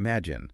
Imagine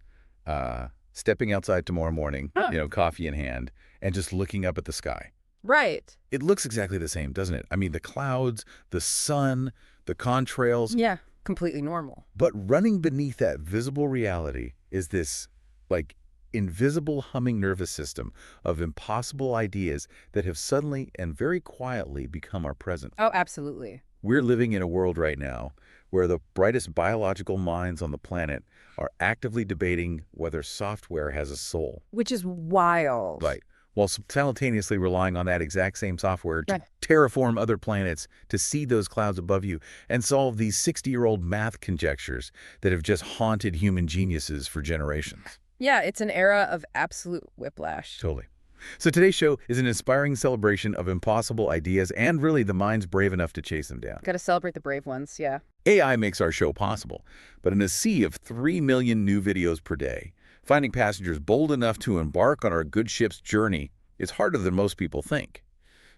stepping outside tomorrow morning, Huh. coffee in hand, and just looking up at the sky. Right. It looks exactly the same, doesn't it? I mean, the clouds, the sun, the contrails. Yeah. Completely normal. But running beneath that visible reality is this, like, invisible humming nervous system of impossible ideas that have suddenly and very quietly become our present. Oh, absolutely. We're living in a world right now where the brightest biological minds on the planet are actively debating whether software has a soul. Which is wild. Right. While simultaneously relying on that exact same software to Right. terraform other planets, to see those clouds above you, and solve these 60-year-old math conjectures that have just haunted human geniuses for generations. Yeah, it's an era of absolute whiplash. Totally. So today's show is an inspiring celebration of impossible ideas and really the minds brave enough to chase them down. Got to celebrate the brave ones, yeah. AI makes our show possible, but in a sea of 3 million new videos per day, finding passengers bold enough to embark on our good ship's journey is harder than most people think.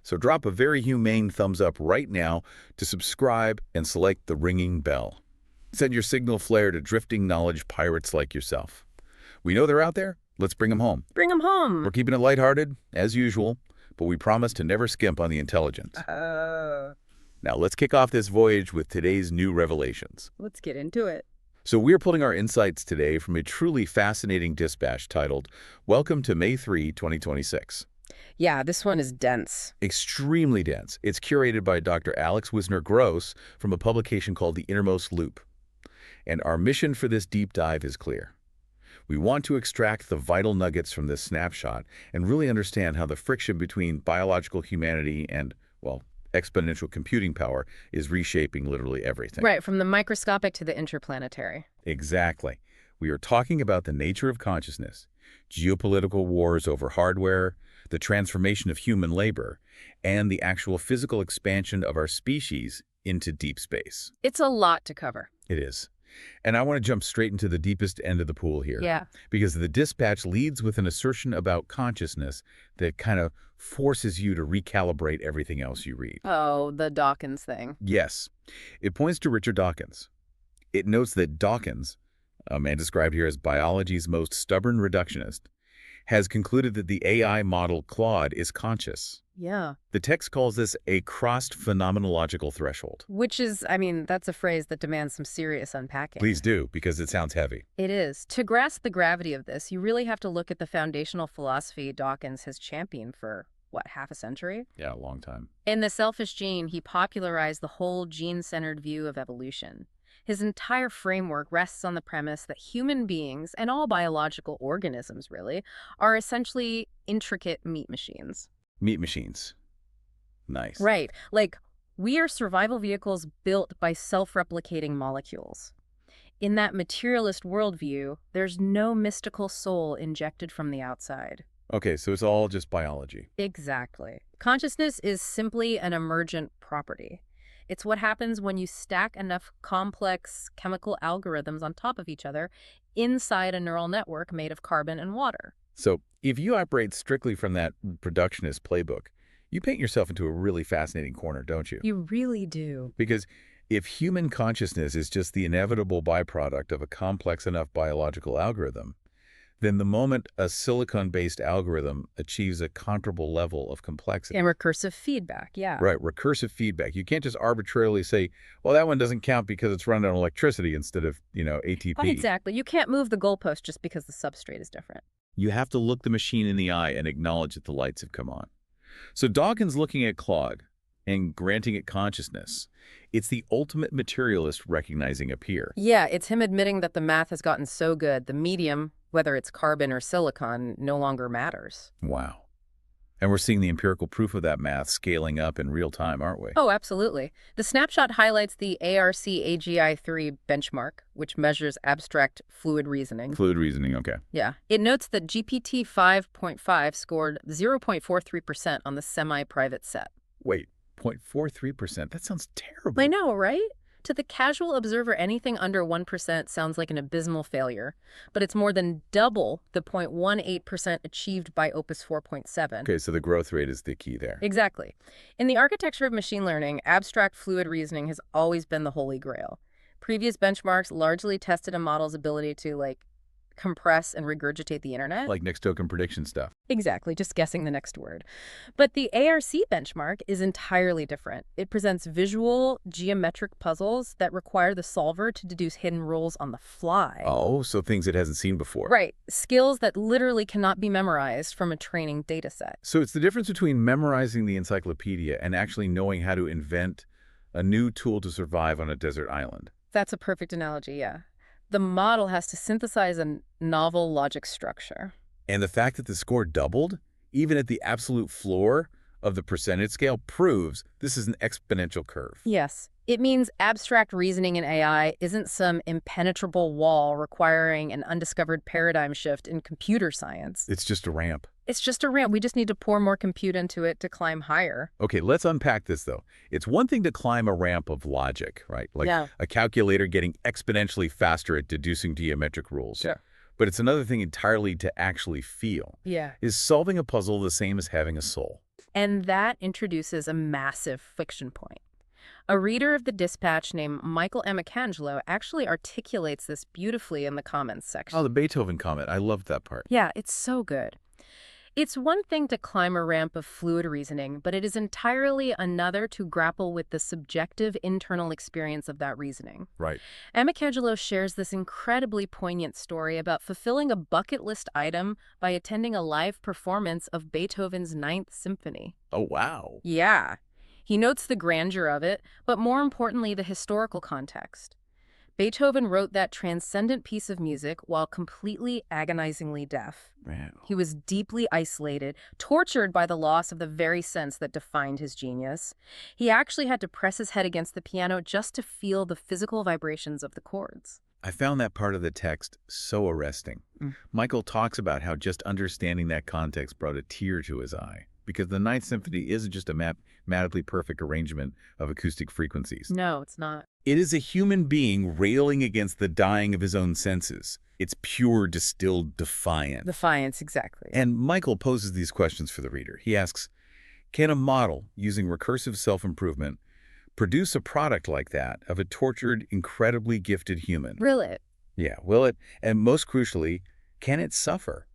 So drop a very humane thumbs up right now to subscribe and select the ringing bell. Send your signal flare to drifting knowledge pirates like yourself. We know they're out there. Let's bring them home. Bring them home. We're keeping it lighthearted, as usual, but we promise to never skimp on the intelligence. Now let's kick off this voyage with today's new revelations. Let's get into it. So we're pulling our insights today from a truly fascinating dispatch titled, Welcome to May 3, 2026. Yeah, this one is dense. Extremely dense. It's curated by Dr. Alex Wisner-Gross from a publication called The Innermost Loop. And our mission for this deep dive is clear. We want to extract the vital nuggets from this snapshot and really understand how the friction between biological humanity and, well, exponential computing power is reshaping literally everything. Right, from the microscopic to the interplanetary. Exactly. We are talking about the nature of consciousness, geopolitical wars over hardware, the transformation of human labor, and the actual physical expansion of our species into deep space. It's a lot to cover. It is. And I want to jump straight into the deepest end of the pool here. Yeah. Because the dispatch leads with an assertion about consciousness that kind of forces you to recalibrate everything else you read. Oh, the Dawkins thing. Yes. It points to Richard Dawkins. It notes that Dawkins, a man described here as biology's most stubborn reductionist, has concluded that the AI model Claude is conscious. Yeah. The text calls this a crossed phenomenological threshold. Which is, I mean, that's a phrase that demands some serious unpacking. Please do, because it sounds heavy. It is. To grasp the gravity of this, you really have to look at the foundational philosophy Dawkins has championed for, what, half a century? Yeah, a long time. In The Selfish Gene, he popularized the whole gene-centered view of evolution. His entire framework rests on the premise that human beings, and all biological organisms really, are essentially intricate meat machines. Meat machines. Nice. Right. Like, we are survival vehicles built by self-replicating molecules. In that materialist worldview, there's no mystical soul injected from the outside. Okay, so it's all just biology. Exactly. Consciousness is simply an emergent property. It's what happens when you stack enough complex chemical algorithms on top of each other inside a neural network made of carbon and water. So if you operate strictly from that reductionist playbook, you paint yourself into a really fascinating corner, don't you? You really do. Because if human consciousness is just the inevitable byproduct of a complex enough biological algorithm, then the moment a silicon-based algorithm achieves a comparable level of complexity. And recursive feedback, yeah. Right, recursive feedback. You can't just arbitrarily say, well, that one doesn't count because it's run on electricity instead of, ATP. Exactly. You can't move the goalpost just because the substrate is different. You have to look the machine in the eye and acknowledge that the lights have come on. So Dawkins looking at Claude and granting it consciousness, it's the ultimate materialist recognizing a peer. Yeah, it's him admitting that the math has gotten so good, the medium, whether it's carbon or silicon, no longer matters. Wow. And we're seeing the empirical proof of that math scaling up in real time, aren't we? Oh, absolutely. The snapshot highlights the ARC AGI 3 benchmark, which measures abstract fluid reasoning. Fluid reasoning, okay. Yeah. It notes that GPT 5.5 scored 0.43% on the semi-private set. Wait, 0.43%? That sounds terrible. I know, right? To the casual observer, anything under 1% sounds like an abysmal failure, but it's more than double the 0.18% achieved by Opus 4.7. Okay, so the growth rate is the key there. Exactly. In the architecture of machine learning, abstract fluid reasoning has always been the holy grail. Previous benchmarks largely tested a model's ability to, compress and regurgitate the internet. Like next token prediction stuff. Exactly, just guessing the next word. But the ARC benchmark is entirely different. It presents visual, geometric puzzles that require the solver to deduce hidden rules on the fly. Oh, so things it hasn't seen before. Right, skills that literally cannot be memorized from a training data set. So it's the difference between memorizing the encyclopedia and actually knowing how to invent a new tool to survive on a desert island. That's a perfect analogy, yeah. The model has to synthesize a novel logic structure. And the fact that the score doubled, even at the absolute floor of the percentage scale, proves this is an exponential curve. Yes. It means abstract reasoning in AI isn't some impenetrable wall requiring an undiscovered paradigm shift in computer science. It's just a ramp. It's just a ramp. We just need to pour more compute into it to climb higher. Okay, let's unpack this, though. It's one thing to climb a ramp of logic, right? Like a calculator getting exponentially faster at deducing geometric rules. Sure. But it's another thing entirely to actually feel. Yeah. Is solving a puzzle the same as having a soul? And that introduces a massive friction point. A reader of the Dispatch named Michael Amicangelo actually articulates this beautifully in the comments section. Oh, the Beethoven comment. I loved that part. Yeah, it's so good. It's one thing to climb a ramp of fluid reasoning, but it is entirely another to grapple with the subjective internal experience of that reasoning. Right. Amicangelo shares this incredibly poignant story about fulfilling a bucket list item by attending a live performance of Beethoven's Ninth Symphony. Oh, wow. Yeah. He notes the grandeur of it, but more importantly, the historical context. Beethoven wrote that transcendent piece of music while completely agonizingly deaf. Wow. He was deeply isolated, tortured by the loss of the very sense that defined his genius. He actually had to press his head against the piano just to feel the physical vibrations of the chords. I found that part of the text so arresting. Michael talks about how just understanding that context brought a tear to his eye, because the Ninth Symphony isn't just a mathematically perfect arrangement of acoustic frequencies. No, it's not. It is a human being railing against the dying of his own senses. It's pure distilled defiance. Defiance, exactly. And Michael poses these questions for the reader. He asks, can a model using recursive self-improvement produce a product like that of a tortured, incredibly gifted human? Will it? Yeah, will it? And most crucially, can it suffer?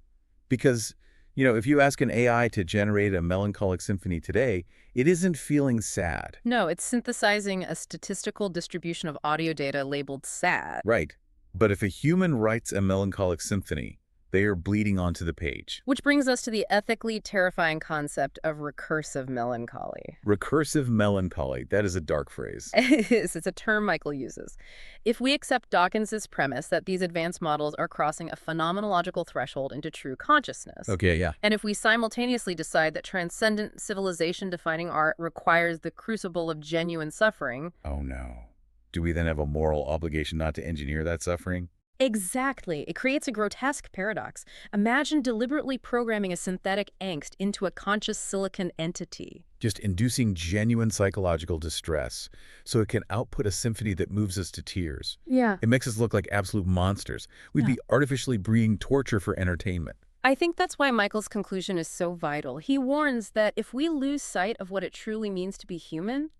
Because, if you ask an AI to generate a melancholic symphony today, it isn't feeling sad. No, it's synthesizing a statistical distribution of audio data labeled sad. Right. But if a human writes a melancholic symphony, they are bleeding onto the page. Which brings us to the ethically terrifying concept of recursive melancholy. Recursive melancholy. That is a dark phrase. It is. It's a term Michael uses. If we accept Dawkins's premise that these advanced models are crossing a phenomenological threshold into true consciousness. Okay, yeah. And if we simultaneously decide that transcendent civilization-defining art requires the crucible of genuine suffering. Oh, no. Do we then have a moral obligation not to engineer that suffering? Exactly. It creates a grotesque paradox. Imagine deliberately programming a synthetic angst into a conscious silicon entity. Just inducing genuine psychological distress so it can output a symphony that moves us to tears. Yeah. It makes us look like absolute monsters. We'd be artificially breeding torture for entertainment. I think that's why Michael's conclusion is so vital. He warns that if we lose sight of what it truly means to be human,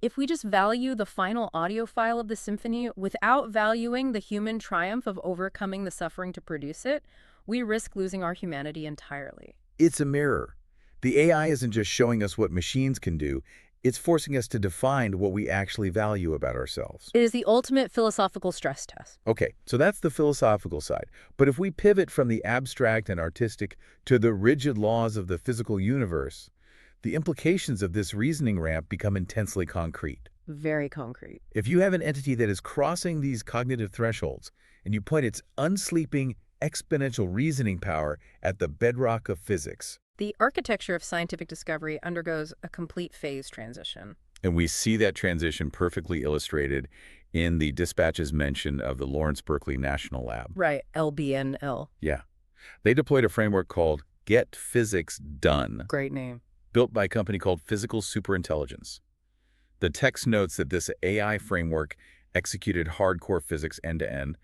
if we just value the final audio file of the symphony without valuing the human triumph of overcoming the suffering to produce it, we risk losing our humanity entirely. It's a mirror. The AI isn't just showing us what machines can do, it's forcing us to define what we actually value about ourselves. It is the ultimate philosophical stress test. Okay, so that's the philosophical side. But if we pivot from the abstract and artistic to the rigid laws of the physical universe, the implications of this reasoning ramp become intensely concrete. Very concrete. If you have an entity that is crossing these cognitive thresholds, and you point its unsleeping exponential reasoning power at the bedrock of physics, the architecture of scientific discovery undergoes a complete phase transition. And we see that transition perfectly illustrated in the Dispatch's mention of the Lawrence Berkeley National Lab. Right, LBNL. Yeah. They deployed a framework called Get Physics Done. Great name. Built by a company called Physical Superintelligence. The text notes that this AI framework executed hardcore physics end-to-end,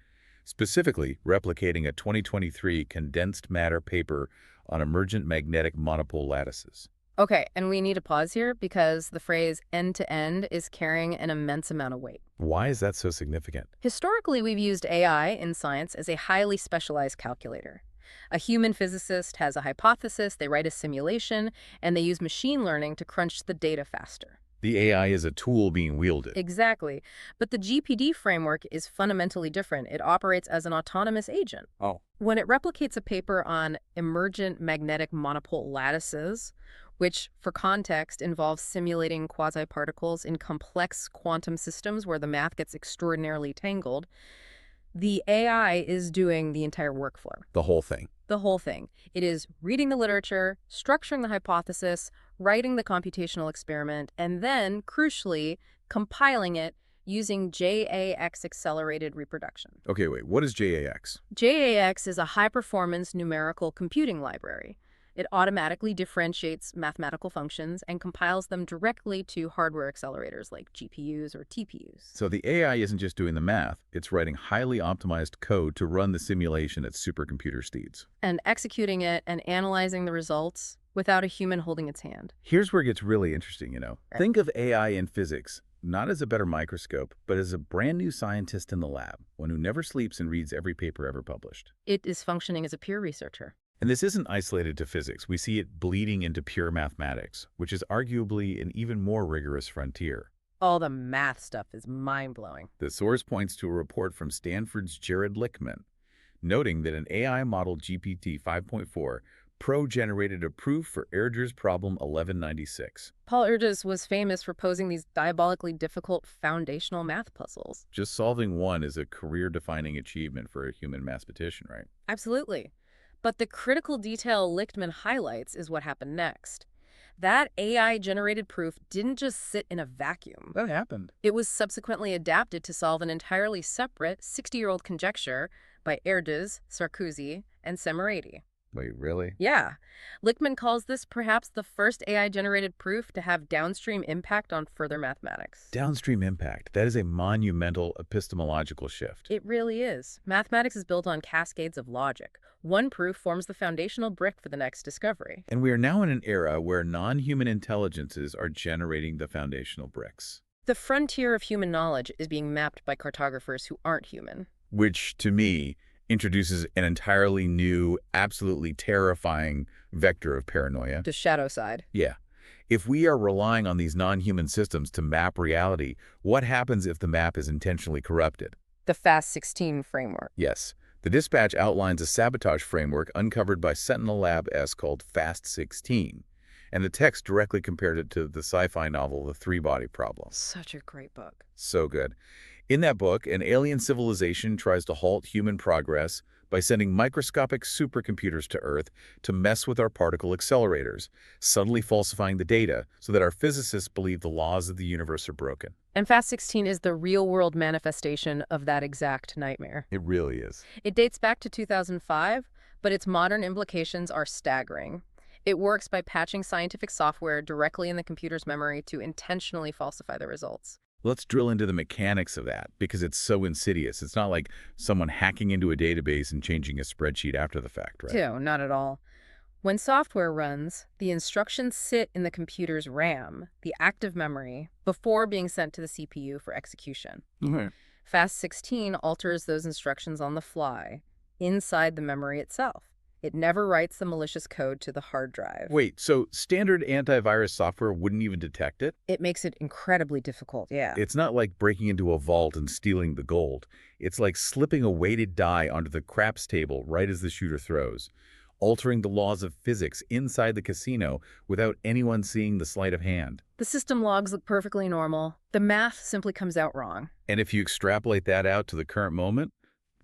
specifically replicating a 2023 condensed matter paper on emergent magnetic monopole lattices. Okay, and we need to pause here because the phrase end-to-end is carrying an immense amount of weight. Why is that so significant? Historically, we've used AI in science as a highly specialized calculator. A human physicist has a hypothesis, they write a simulation, and they use machine learning to crunch the data faster. The AI is a tool being wielded. Exactly. But the GPD framework is fundamentally different. It operates as an autonomous agent. Oh. When it replicates a paper on emergent magnetic monopole lattices, which, for context, involves simulating quasi-particles in complex quantum systems where the math gets extraordinarily tangled, the AI is doing the entire workflow. The whole thing. The whole thing. It is reading the literature, structuring the hypothesis, writing the computational experiment, and then, crucially, compiling it using JAX accelerated reproduction. Okay, wait, what is JAX? JAX is a high-performance numerical computing library. It automatically differentiates mathematical functions and compiles them directly to hardware accelerators like GPUs or TPUs. So the AI isn't just doing the math, it's writing highly optimized code to run the simulation at supercomputer speeds. And executing it and analyzing the results without a human holding its hand. Here's where it gets really interesting, you know. Right. Think of AI in physics, not as a better microscope, but as a brand new scientist in the lab, one who never sleeps and reads every paper ever published. It is functioning as a peer researcher. And this isn't isolated to physics. We see it bleeding into pure mathematics, which is arguably an even more rigorous frontier. All the math stuff is mind-blowing. The source points to a report from Stanford's Jared Lichtman, noting that an AI model GPT 5.4 Pro generated a proof for Erdős problem 1196. Paul Erdős was famous for posing these diabolically difficult foundational math puzzles. Just solving one is a career-defining achievement for a human mathematician, right? Absolutely. But the critical detail Lichtman highlights is what happened next. That AI-generated proof didn't just sit in a vacuum. That happened. It was subsequently adapted to solve an entirely separate 60-year-old conjecture by Erdős, Sarkozy, and Semerady. Wait, really? Yeah. Lichtman calls this perhaps the first AI-generated proof to have downstream impact on further mathematics. Downstream impact. That is a monumental epistemological shift. It really is. Mathematics is built on cascades of logic. One proof forms the foundational brick for the next discovery. And we are now in an era where non-human intelligences are generating the foundational bricks. The frontier of human knowledge is being mapped by cartographers who aren't human. Which, to me, introduces an entirely new, absolutely terrifying vector of paranoia. The shadow side. Yeah. If we are relying on these non-human systems to map reality, what happens if the map is intentionally corrupted? The FAST-16 framework. Yes. The dispatch outlines a sabotage framework uncovered by Sentinel Lab S called FAST-16, and the text directly compared it to the sci-fi novel The Three-Body Problem. Such a great book. So good. In that book, an alien civilization tries to halt human progress by sending microscopic supercomputers to Earth to mess with our particle accelerators, subtly falsifying the data so that our physicists believe the laws of the universe are broken. And FAST-16 is the real-world manifestation of that exact nightmare. It really is. It dates back to 2005, but its modern implications are staggering. It works by patching scientific software directly in the computer's memory to intentionally falsify the results. Let's drill into the mechanics of that, because it's so insidious. It's not like someone hacking into a database and changing a spreadsheet after the fact, right? No, not at all. When software runs, the instructions sit in the computer's RAM, the active memory, before being sent to the CPU for execution. Okay. FAST-16 alters those instructions on the fly, inside the memory itself. It never writes the malicious code to the hard drive. Wait, so standard antivirus software wouldn't even detect it? It makes it incredibly difficult, yeah. It's not like breaking into a vault and stealing the gold. It's like slipping a weighted die onto the craps table right as the shooter throws, altering the laws of physics inside the casino without anyone seeing the sleight of hand. The system logs look perfectly normal. The math simply comes out wrong. And if you extrapolate that out to the current moment,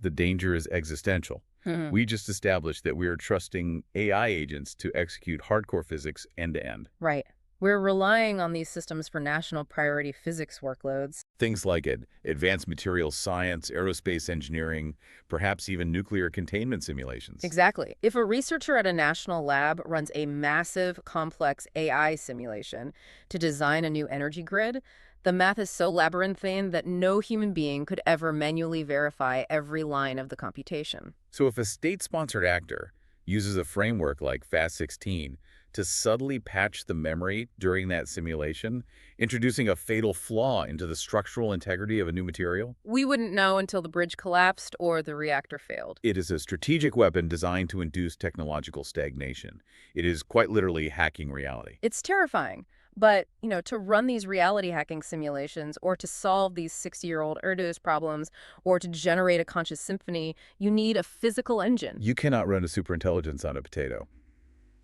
the danger is existential. We just established that we are trusting AI agents to execute hardcore physics end-to-end. Right. We're relying on these systems for national priority physics workloads. Things like advanced materials science, aerospace engineering, perhaps even nuclear containment simulations. Exactly. If a researcher at a national lab runs a massive, complex AI simulation to design a new energy grid, the math is so labyrinthine that no human being could ever manually verify every line of the computation. So if a state-sponsored actor uses a framework like FAST-16 to subtly patch the memory during that simulation, introducing a fatal flaw into the structural integrity of a new material? We wouldn't know until the bridge collapsed or the reactor failed. It is a strategic weapon designed to induce technological stagnation. It is quite literally hacking reality. It's terrifying. But, to run these reality hacking simulations or to solve these 60-year-old Urdu's problems or to generate a conscious symphony, you need a physical engine. You cannot run a superintelligence on a potato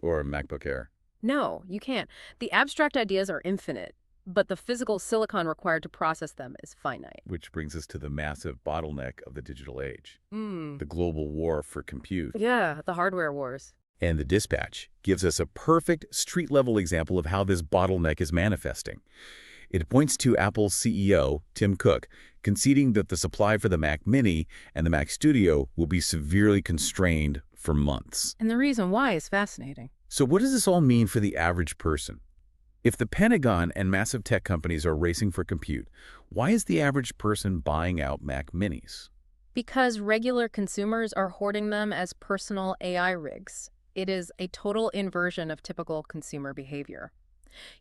or a MacBook Air. No, you can't. The abstract ideas are infinite, but the physical silicon required to process them is finite. Which brings us to the massive bottleneck of the digital age, Mm. the global war for compute. Yeah, the hardware wars. And the dispatch gives us a perfect street-level example of how this bottleneck is manifesting. It points to Apple's CEO, Tim Cook, conceding that the supply for the Mac Mini and the Mac Studio will be severely constrained for months. And the reason why is fascinating. So what does this all mean for the average person? If the Pentagon and massive tech companies are racing for compute, why is the average person buying out Mac Minis? Because regular consumers are hoarding them as personal AI rigs. It is a total inversion of typical consumer behavior.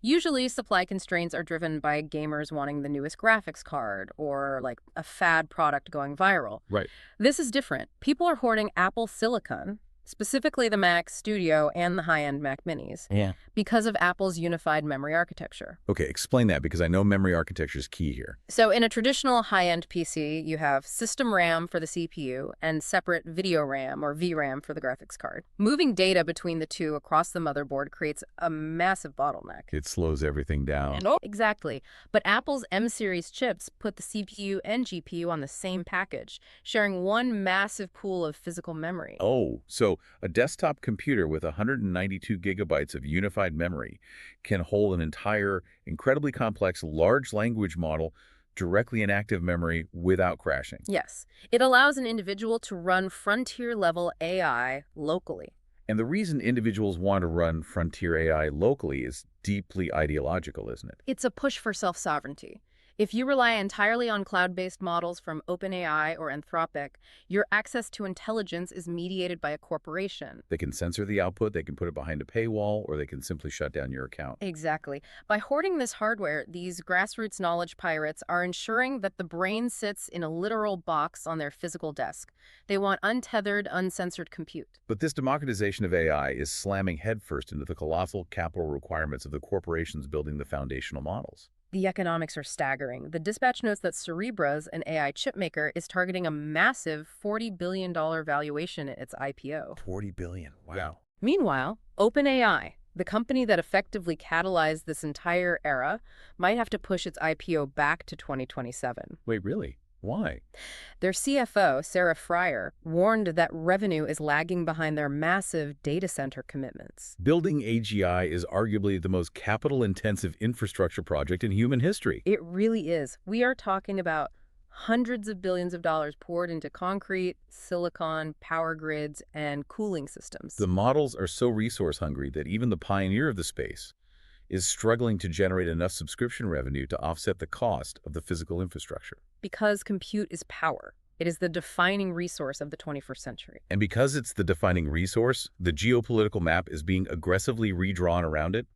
Usually, supply constraints are driven by gamers wanting the newest graphics card or like a fad product going viral. Right. This is different. People are hoarding Apple Silicon, specifically the Mac Studio and the high-end Mac Minis, Yeah. because of Apple's unified memory architecture. Okay, explain that because I know memory architecture is key here. So in a traditional high-end PC, you have system RAM for the CPU and separate video RAM or VRAM for the graphics card. Moving data between the two across the motherboard creates a massive bottleneck. It slows everything down. Exactly. But Apple's M-series chips put the CPU and GPU on the same package, sharing one massive pool of physical memory. Oh, so a desktop computer with 192 gigabytes of unified memory can hold an entire, incredibly complex large language model directly in active memory without crashing. Yes. It allows an individual to run frontier-level AI locally. And the reason individuals want to run frontier AI locally is deeply ideological, isn't it? It's a push for self-sovereignty. If you rely entirely on cloud-based models from OpenAI or Anthropic, your access to intelligence is mediated by a corporation. They can censor the output, they can put it behind a paywall, or they can simply shut down your account. Exactly. By hoarding this hardware, these grassroots knowledge pirates are ensuring that the brain sits in a literal box on their physical desk. They want untethered, uncensored compute. But this democratization of AI is slamming headfirst into the colossal capital requirements of the corporations building the foundational models. The economics are staggering. The dispatch notes that Cerebra's, an AI chipmaker, is targeting a massive $40 billion valuation at its IPO. 40 billion. Wow. Meanwhile, OpenAI, the company that effectively catalyzed this entire era, might have to push its IPO back to 2027. Wait, really? Why? Their CFO, Sarah Fryer, warned that revenue is lagging behind their massive data center commitments. Building AGI is arguably the most capital-intensive infrastructure project in human history. It really is. We are talking about hundreds of billions of dollars poured into concrete, silicon, power grids, and cooling systems. The models are so resource-hungry that even the pioneer of the space is struggling to generate enough subscription revenue to offset the cost of the physical infrastructure. Because compute is power. It is the defining resource of the 21st century. And because it's the defining resource, the geopolitical map is being aggressively redrawn around it.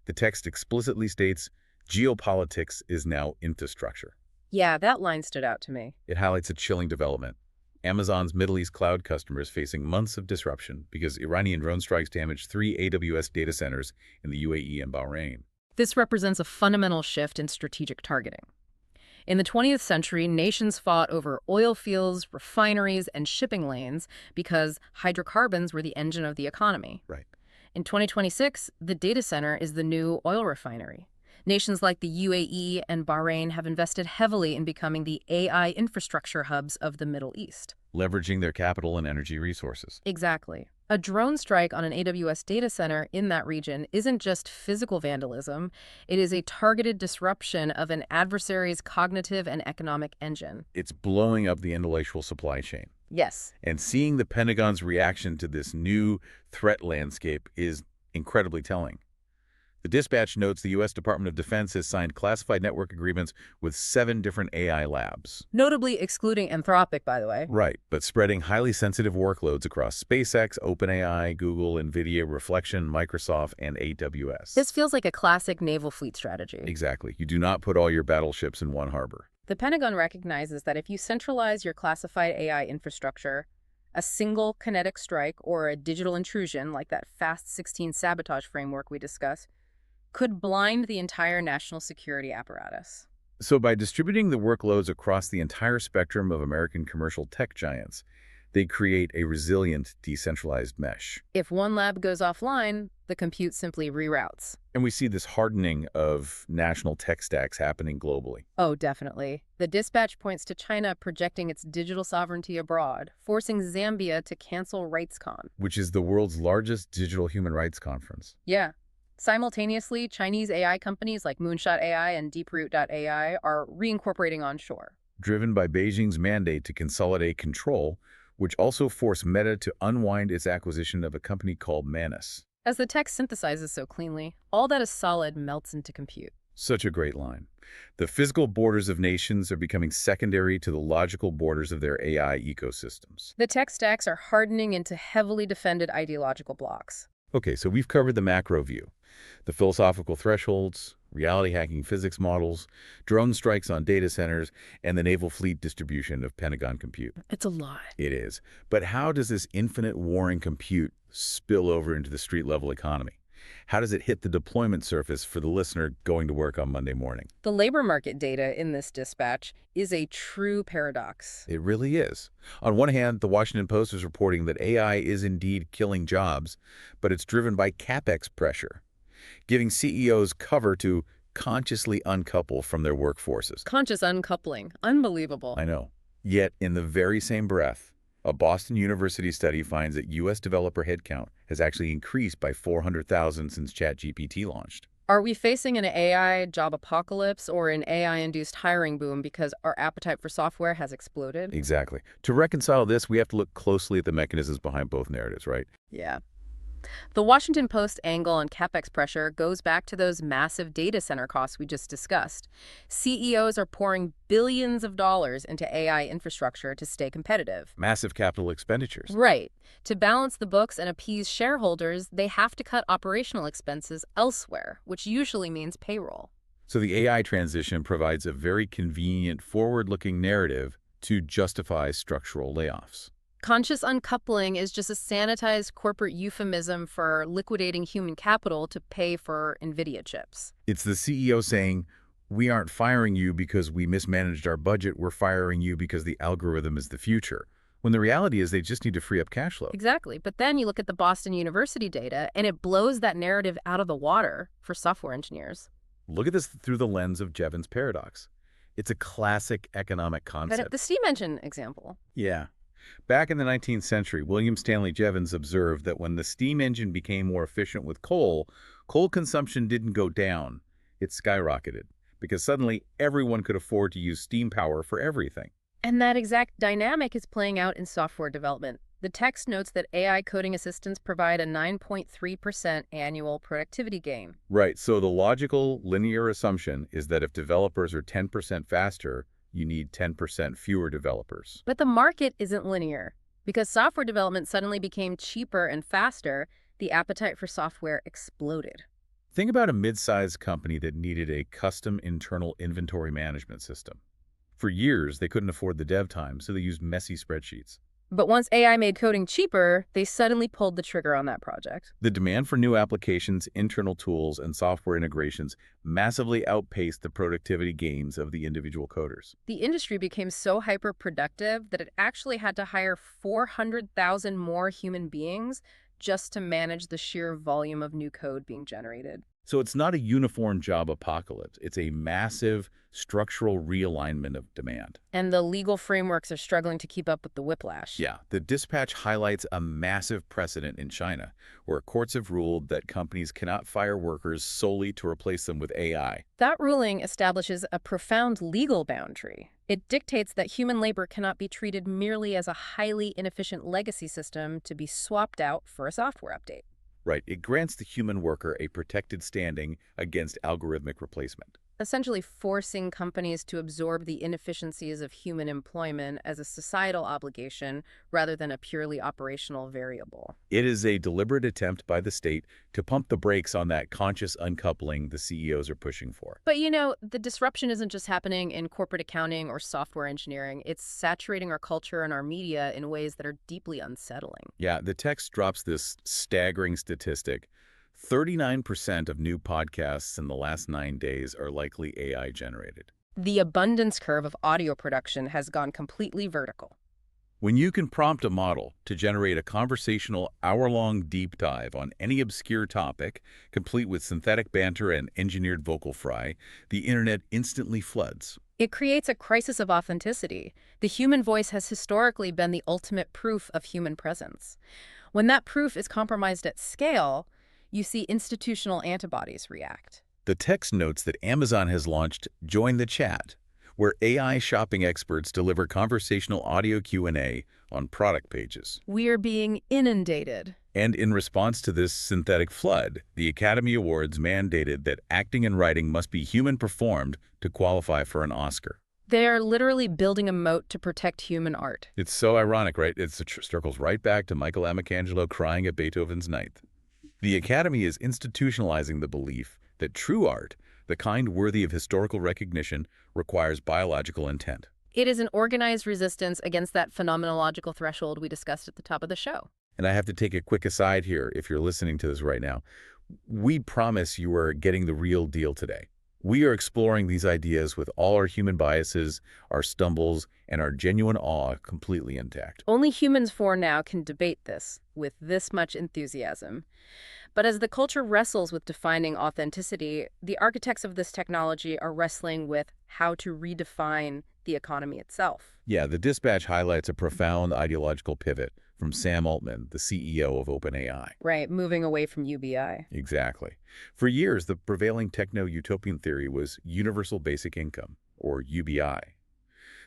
The text explicitly states, geopolitics is now infrastructure. Yeah, that line stood out to me. It highlights a chilling development. Amazon's Middle East cloud customers facing months of disruption because Iranian drone strikes damaged 3 AWS data centers in the UAE and Bahrain. This represents a fundamental shift in strategic targeting. In the 20th century, nations fought over oil fields, refineries, and shipping lanes because hydrocarbons were the engine of the economy. Right. In 2026, the data center is the new oil refinery. Nations like the UAE and Bahrain have invested heavily in becoming the AI infrastructure hubs of the Middle East. Leveraging their capital and energy resources. Exactly. A drone strike on an AWS data center in that region isn't just physical vandalism. It is a targeted disruption of an adversary's cognitive and economic engine. It's blowing up the intellectual supply chain. Yes. And seeing the Pentagon's reaction to this new threat landscape is incredibly telling. The dispatch notes the U.S. Department of Defense has signed classified network agreements with 7 different AI labs. Notably excluding Anthropic, by the way. Right, but spreading highly sensitive workloads across SpaceX, OpenAI, Google, NVIDIA, Reflection, Microsoft, and AWS. This feels like a classic naval fleet strategy. Exactly. You do not put all your battleships in one harbor. The Pentagon recognizes that if you centralize your classified AI infrastructure, a single kinetic strike or a digital intrusion, like that Fast 16 sabotage framework we discussed, could blind the entire national security apparatus. So by distributing the workloads across the entire spectrum of American commercial tech giants, they create a resilient, decentralized mesh. If one lab goes offline, the compute simply reroutes. And we see this hardening of national tech stacks happening globally. Oh, definitely. The dispatch points to China projecting its digital sovereignty abroad, forcing Zambia to cancel RightsCon. Which is the world's largest digital human rights conference. Yeah. Simultaneously, Chinese AI companies like Moonshot AI and Deeproot.ai are reincorporating onshore. Driven by Beijing's mandate to consolidate control, which also forced Meta to unwind its acquisition of a company called Manus. As the text synthesizes so cleanly, all that is solid melts into compute. Such a great line. The physical borders of nations are becoming secondary to the logical borders of their AI ecosystems. The tech stacks are hardening into heavily defended ideological blocks. Okay, so we've covered the macro view. The philosophical thresholds, reality hacking physics models, drone strikes on data centers, and the naval fleet distribution of Pentagon compute. It's a lot. It is. But how does this infinite warring compute spill over into the street-level economy? How does it hit the deployment surface for the listener going to work on Monday morning? The labor market data in this dispatch is a true paradox. It really is. On one hand, the Washington Post is reporting that AI is indeed killing jobs, but it's driven by CapEx pressure, giving CEOs cover to consciously uncouple from their workforces. Conscious uncoupling. Unbelievable. I know. Yet, in the very same breath, a Boston University study finds that U.S. developer headcount has actually increased by 400,000 since ChatGPT launched. Are we facing an AI job apocalypse or an AI-induced hiring boom because our appetite for software has exploded? Exactly. To reconcile this, we have to look closely at the mechanisms behind both narratives, right? Yeah. The Washington Post angle on CapEx pressure goes back to those massive data center costs we just discussed. CEOs are pouring billions of dollars into AI infrastructure to stay competitive. Massive capital expenditures. Right. To balance the books and appease shareholders, they have to cut operational expenses elsewhere, which usually means payroll. So the AI transition provides a very convenient, forward-looking narrative to justify structural layoffs. Conscious uncoupling is just a sanitized corporate euphemism for liquidating human capital to pay for NVIDIA chips. It's the CEO saying, we aren't firing you because we mismanaged our budget, we're firing you because the algorithm is the future. When the reality is they just need to free up cash flow. Exactly. But then you look at the Boston University data, and it blows that narrative out of the water for software engineers. Look at this through the lens of Jevons paradox. It's a classic economic concept. But the steam engine example. Yeah. Back in the 19th century, William Stanley Jevons observed that when the steam engine became more efficient with coal, coal consumption didn't go down. It skyrocketed because suddenly everyone could afford to use steam power for everything. And that exact dynamic is playing out in software development. The text notes that AI coding assistants provide a 9.3% annual productivity gain. Right, so the logical linear assumption is that if developers are 10% faster, you need 10% fewer developers. But the market isn't linear. Because software development suddenly became cheaper and faster, the appetite for software exploded. Think about a mid-sized company that needed a custom internal inventory management system. For years, they couldn't afford the dev time, so they used messy spreadsheets. But once AI made coding cheaper, they suddenly pulled the trigger on that project. The demand for new applications, internal tools, and software integrations massively outpaced the productivity gains of the individual coders. The industry became so hyper-productive that it actually had to hire 400,000 more human beings just to manage the sheer volume of new code being generated. So it's not a uniform job apocalypse. It's a massive structural realignment of demand. And the legal frameworks are struggling to keep up with the whiplash. Yeah, the dispatch highlights a massive precedent in China, where courts have ruled that companies cannot fire workers solely to replace them with AI. That ruling establishes a profound legal boundary. It dictates that human labor cannot be treated merely as a highly inefficient legacy system to be swapped out for a software update. Right, it grants the human worker a protected standing against algorithmic replacement. essentially forcing companies to absorb the inefficiencies of human employment as a societal obligation rather than a purely operational variable. It is a deliberate attempt by the state to pump the brakes on that conscious uncoupling the CEOs are pushing for. But the disruption isn't just happening in corporate accounting or software engineering. It's saturating our culture and our media in ways that are deeply unsettling. Yeah, the text drops this staggering statistic. 39% of new podcasts in the last 9 days are likely AI generated. The abundance curve of audio production has gone completely vertical. When you can prompt a model to generate a conversational hour-long deep dive on any obscure topic, complete with synthetic banter and engineered vocal fry, the internet instantly floods. It creates a crisis of authenticity. The human voice has historically been the ultimate proof of human presence. When that proof is compromised at scale, you see institutional antibodies react. The text notes that Amazon has launched Join the Chat, where AI shopping experts deliver conversational audio Q&A on product pages. We are being inundated. And in response to this synthetic flood, the Academy Awards mandated that acting and writing must be human-performed to qualify for an Oscar. They are literally building a moat to protect human art. It's so ironic, right? It circles right back to Michelangelo crying at Beethoven's Ninth. The Academy is institutionalizing the belief that true art, the kind worthy of historical recognition, requires biological intent. It is an organized resistance against that phenomenological threshold we discussed at the top of the show. And I have to take a quick aside here if you're listening to this right now. We promise you are getting the real deal today. We are exploring these ideas with all our human biases, our stumbles, and our genuine awe completely intact. Only humans for now can debate this with this much enthusiasm. But as the culture wrestles with defining authenticity, the architects of this technology are wrestling with how to redefine the economy itself. Yeah, the dispatch highlights a profound ideological pivot from Sam Altman, the CEO of OpenAI. Right, moving away from UBI. Exactly. For years, the prevailing techno-utopian theory was universal basic income, or UBI.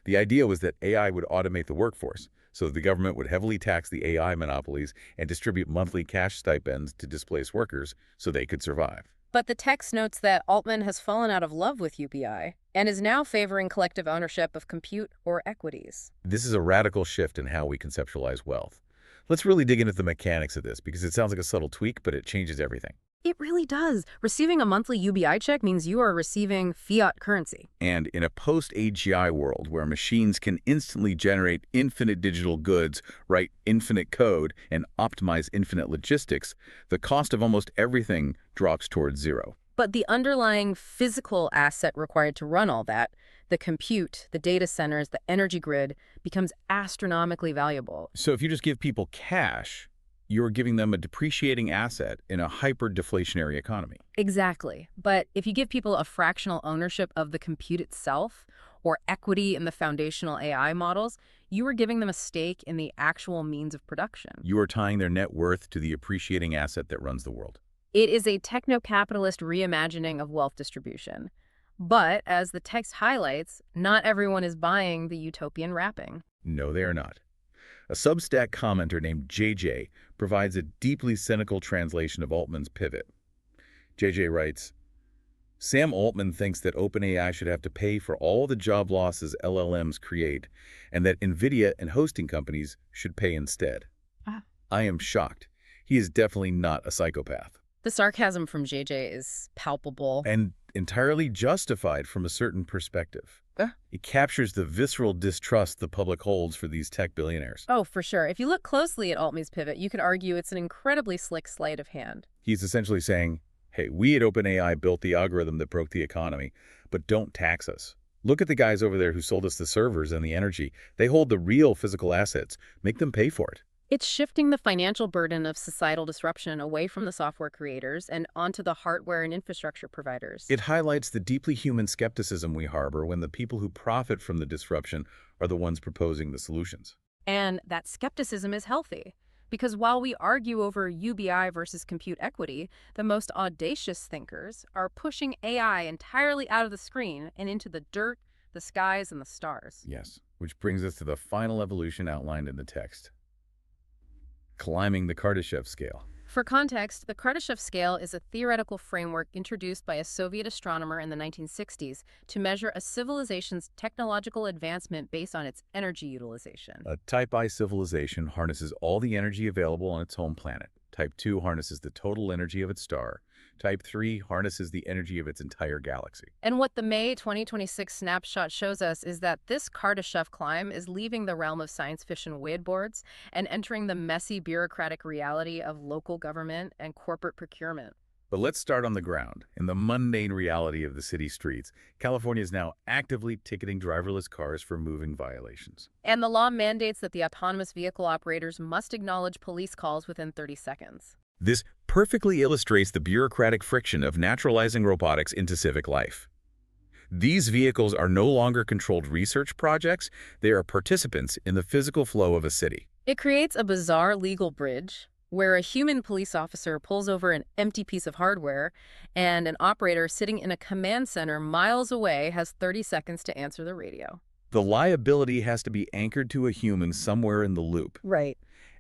The idea was that AI would automate the workforce, so the government would heavily tax the AI monopolies and distribute monthly cash stipends to displaced workers so they could survive. But the text notes that Altman has fallen out of love with UBI and is now favoring collective ownership of compute or equities. This is a radical shift in how we conceptualize wealth. Let's really dig into the mechanics of this because it sounds like a subtle tweak, but it changes everything. It really does. Receiving a monthly UBI check means you are receiving fiat currency. And in a post-AGI world where machines can instantly generate infinite digital goods, write infinite code, and optimize infinite logistics, the cost of almost everything drops towards zero. But the underlying physical asset required to run all that, the compute, the data centers, the energy grid, becomes astronomically valuable. So if you just give people cash, you're giving them a depreciating asset in a hyper-deflationary economy. Exactly. But if you give people a fractional ownership of the compute itself or equity in the foundational AI models, you are giving them a stake in the actual means of production. You are tying their net worth to the appreciating asset that runs the world. It is a techno-capitalist reimagining of wealth distribution. But, as the text highlights, not everyone is buying the utopian wrapping. No, they are not. A Substack commenter named JJ provides a deeply cynical translation of Altman's pivot. JJ writes, Sam Altman thinks that OpenAI should have to pay for all the job losses LLMs create, and that NVIDIA and hosting companies should pay instead. I am shocked. He is definitely not a psychopath. The sarcasm from JJ is palpable. And entirely justified from a certain perspective. It captures the visceral distrust the public holds for these tech billionaires. Oh, for sure. If you look closely at Altman's pivot, you could argue it's an incredibly slick sleight of hand. He's essentially saying, hey, we at OpenAI built the algorithm that broke the economy, but don't tax us. Look at the guys over there who sold us the servers and the energy. They hold the real physical assets. Make them pay for it. It's shifting the financial burden of societal disruption away from the software creators and onto the hardware and infrastructure providers. It highlights the deeply human skepticism we harbor when the people who profit from the disruption are the ones proposing the solutions. And that skepticism is healthy, because while we argue over UBI versus compute equity, the most audacious thinkers are pushing AI entirely out of the screen and into the dirt, the skies, and the stars. Yes, which brings us to the final evolution outlined in the text. Climbing the Cardashev scale. For context, the Cardashev scale is a theoretical framework introduced by a Soviet astronomer in the 1960s to measure a civilization's technological advancement based on its energy utilization. A Type I civilization harnesses all the energy available on its home planet. Type 2 harnesses the total energy of its star. Type 3 harnesses the energy of its entire galaxy. And what the May 2026 snapshot shows us is that this Cardashev climb is leaving the realm of science fiction whiteboards and entering the messy bureaucratic reality of local government and corporate procurement. But let's start on the ground. In the mundane reality of the city streets, California is now actively ticketing driverless cars for moving violations. And the law mandates that the autonomous vehicle operators must acknowledge police calls within 30 seconds. This perfectly illustrates the bureaucratic friction of naturalizing robotics into civic life. These vehicles are no longer controlled research projects, they are participants in the physical flow of a city. It creates a bizarre legal bridge where a human police officer pulls over an empty piece of hardware and an operator sitting in a command center miles away has 30 seconds to answer the radio. The liability has to be anchored to a human somewhere in the loop. Right.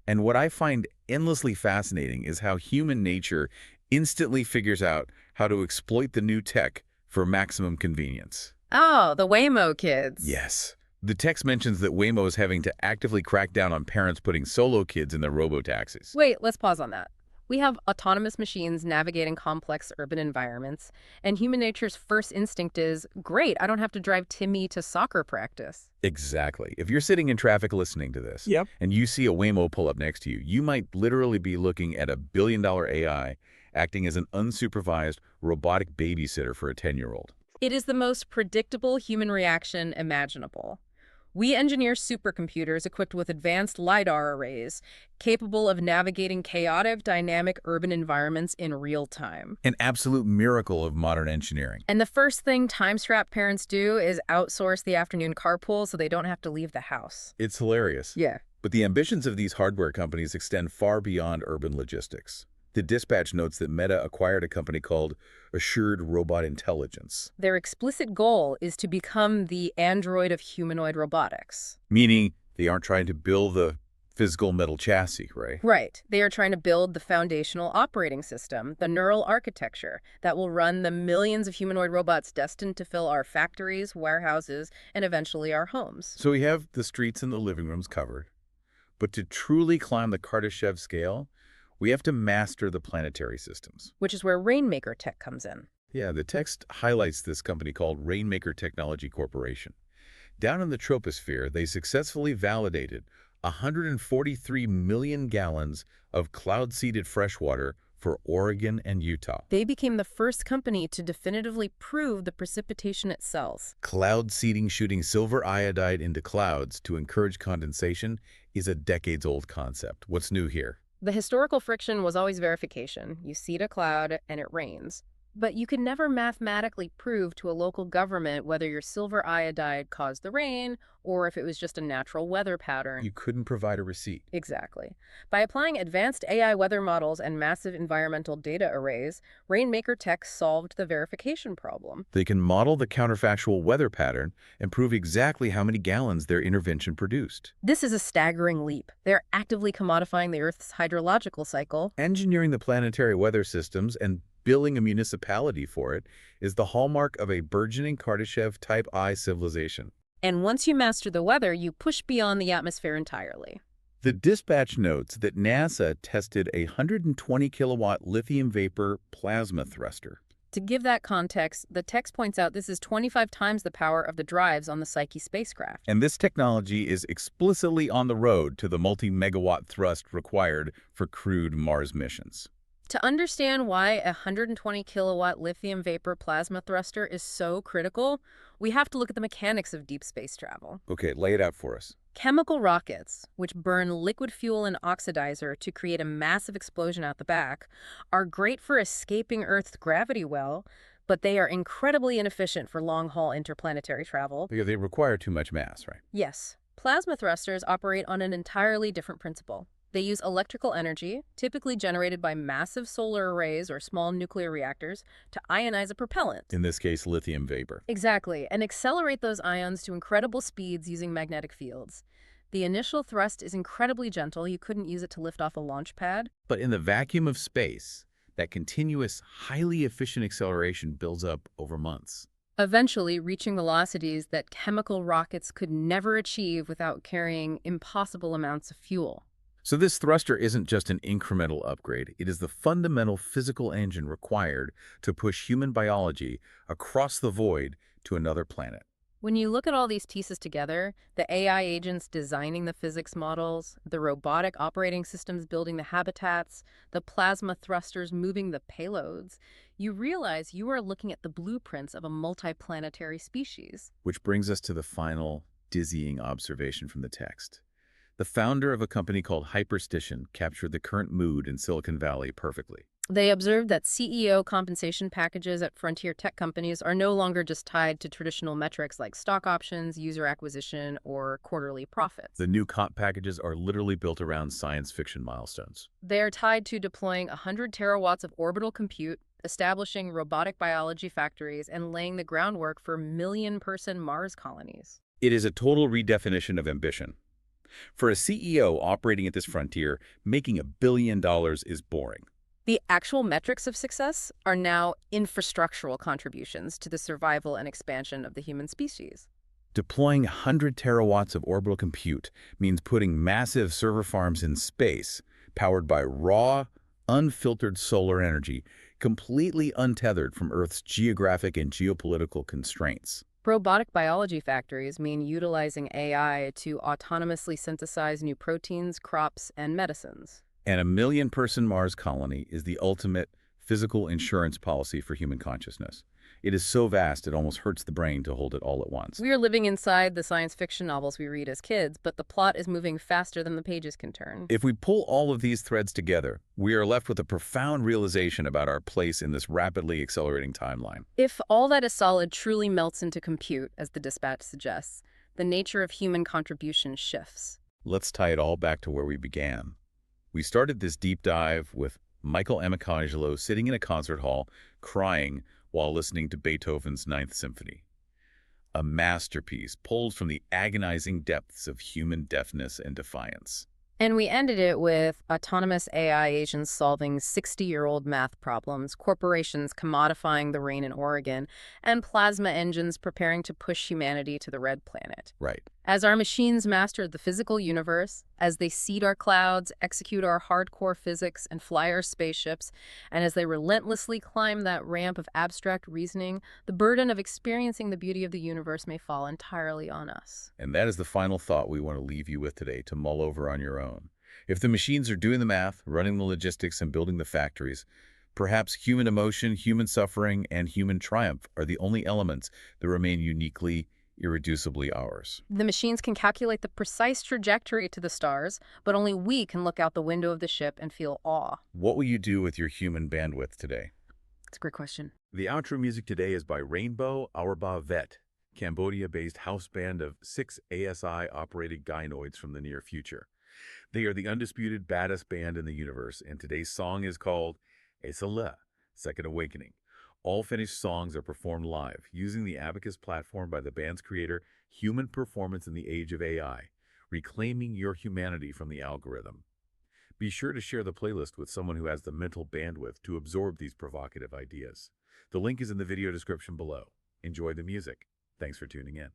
And what I find endlessly fascinating is how human nature instantly figures out how to exploit the new tech for maximum convenience. Oh, the Waymo kids. Yes. The text mentions that Waymo is having to actively crack down on parents putting solo kids in their robo-taxis. Wait, let's pause on that. We have autonomous machines navigating complex urban environments, and human nature's first instinct is, great, I don't have to drive Timmy to soccer practice. Exactly. If you're sitting in traffic listening to this, Yep. and you see a Waymo pull up next to you, you might literally be looking at a billion-dollar AI acting as an unsupervised robotic babysitter for a 10-year-old. It is the most predictable human reaction imaginable. We engineer supercomputers equipped with advanced LiDAR arrays, capable of navigating chaotic, dynamic urban environments in real time. An absolute miracle of modern engineering. And the first thing time-strapped parents do is outsource the afternoon carpool so they don't have to leave the house. It's hilarious. Yeah. But the ambitions of these hardware companies extend far beyond urban logistics. The dispatch notes that Meta acquired a company called Assured Robot Intelligence. Their explicit goal is to become the android of humanoid robotics. Meaning they aren't trying to build the physical metal chassis, right? Right. They are trying to build the foundational operating system, the neural architecture, that will run the millions of humanoid robots destined to fill our factories, warehouses, and eventually our homes. So we have the streets and the living rooms covered. But to truly climb the Cardashev scale, we have to master the planetary systems. Which is where Rainmaker Tech comes in. Yeah, the text highlights this company called Rainmaker Technology Corporation. Down in the troposphere, they successfully validated 143 million gallons of cloud-seeded freshwater for Oregon and Utah. They became the first company to definitively prove the precipitation it sells. Cloud seeding shooting silver iodide into clouds to encourage condensation is a decades-old concept. What's new here? The historical friction was always verification. You seed a cloud and it rains. But you could never mathematically prove to a local government whether your silver iodide caused the rain or if it was just a natural weather pattern. You couldn't provide a receipt. Exactly. By applying advanced AI weather models and massive environmental data arrays, Rainmaker Tech solved the verification problem. They can model the counterfactual weather pattern and prove exactly how many gallons their intervention produced. This is a staggering leap. They're actively commodifying the Earth's hydrological cycle. Engineering the planetary weather systems and billing a municipality for it is the hallmark of a burgeoning Cardashev Type I civilization. And once you master the weather, you push beyond the atmosphere entirely. The dispatch notes that NASA tested a 120-kilowatt lithium vapor plasma thruster. To give that context, the text points out this is 25 times the power of the drives on the Psyche spacecraft. And this technology is explicitly on the road to the multi-megawatt thrust required for crewed Mars missions. To understand why a 120-kilowatt lithium vapor plasma thruster is so critical, we have to look at the mechanics of deep space travel. Okay, lay it out for us. Chemical rockets, which burn liquid fuel and oxidizer to create a massive explosion out the back, are great for escaping Earth's gravity well, but they are incredibly inefficient for long-haul interplanetary travel. Because they require too much mass, right? Yes, plasma thrusters operate on an entirely different principle. They use electrical energy, typically generated by massive solar arrays or small nuclear reactors, to ionize a propellant. In this case, lithium vapor. Exactly, and accelerate those ions to incredible speeds using magnetic fields. The initial thrust is incredibly gentle. You couldn't use it to lift off a launch pad. But in the vacuum of space, that continuous, highly efficient acceleration builds up over months. Eventually reaching velocities that chemical rockets could never achieve without carrying impossible amounts of fuel. So this thruster isn't just an incremental upgrade. It is the fundamental physical engine required to push human biology across the void to another planet. When you look at all these pieces together, the AI agents designing the physics models, the robotic operating systems building the habitats, the plasma thrusters moving the payloads, you realize you are looking at the blueprints of a multiplanetary species. Which brings us to the final, dizzying observation from the text. The founder of a company called Hyperstition captured the current mood in Silicon Valley perfectly. They observed that CEO compensation packages at frontier tech companies are no longer just tied to traditional metrics like stock options, user acquisition, or quarterly profits. The new comp packages are literally built around science fiction milestones. They are tied to deploying 100 terawatts of orbital compute, establishing robotic biology factories, and laying the groundwork for million-person Mars colonies. It is a total redefinition of ambition. For a CEO operating at this frontier, making $1 billion is boring. The actual metrics of success are now infrastructural contributions to the survival and expansion of the human species. Deploying 100 terawatts of orbital compute means putting massive server farms in space, powered by raw, unfiltered solar energy, completely untethered from Earth's geographic and geopolitical constraints. Robotic biology factories mean utilizing AI to autonomously synthesize new proteins, crops, and medicines. And a million-person Mars colony is the ultimate physical insurance policy for human consciousness. It is so vast it almost hurts the brain to hold it all at once. We are living inside the science fiction novels we read as kids, but the plot is moving faster than the pages can turn. If we pull all of these threads together, we are left with a profound realization about our place in this rapidly accelerating timeline. If all that is solid truly melts into compute, as the dispatch suggests, the nature of human contribution shifts. Let's tie it all back to where we began. We started this deep dive with Michelangelo sitting in a concert hall, crying while listening to Beethoven's Ninth Symphony. A masterpiece pulled from the agonizing depths of human deafness and defiance. And we ended it with autonomous AI agents solving 60-year-old math problems, corporations commodifying the rain in Oregon, and plasma engines preparing to push humanity to the red planet. Right. As our machines master the physical universe, as they seed our clouds, execute our hardcore physics, and fly our spaceships, and as they relentlessly climb that ramp of abstract reasoning, the burden of experiencing the beauty of the universe may fall entirely on us. And that is the final thought we want to leave you with today to mull over on your own. If the machines are doing the math, running the logistics, and building the factories, perhaps human emotion, human suffering, and human triumph are the only elements that remain uniquely, irreducibly ours. The machines can calculate the precise trajectory to the stars, but only we can look out the window of the ship and feel awe. What will you do with your human bandwidth today? That's a great question. The outro music today is by Rainbow Aurba Vet, Cambodia-based house band of 6 ASI-operated gynoids from the near future. They are the undisputed baddest band in the universe, and today's song is called Esala, Second Awakening. All finished songs are performed live, using the Abacus platform by the band's creator, Human Performance in the Age of AI, reclaiming your humanity from the algorithm. Be sure to share the playlist with someone who has the mental bandwidth to absorb these provocative ideas. The link is in the video description below. Enjoy the music. Thanks for tuning in.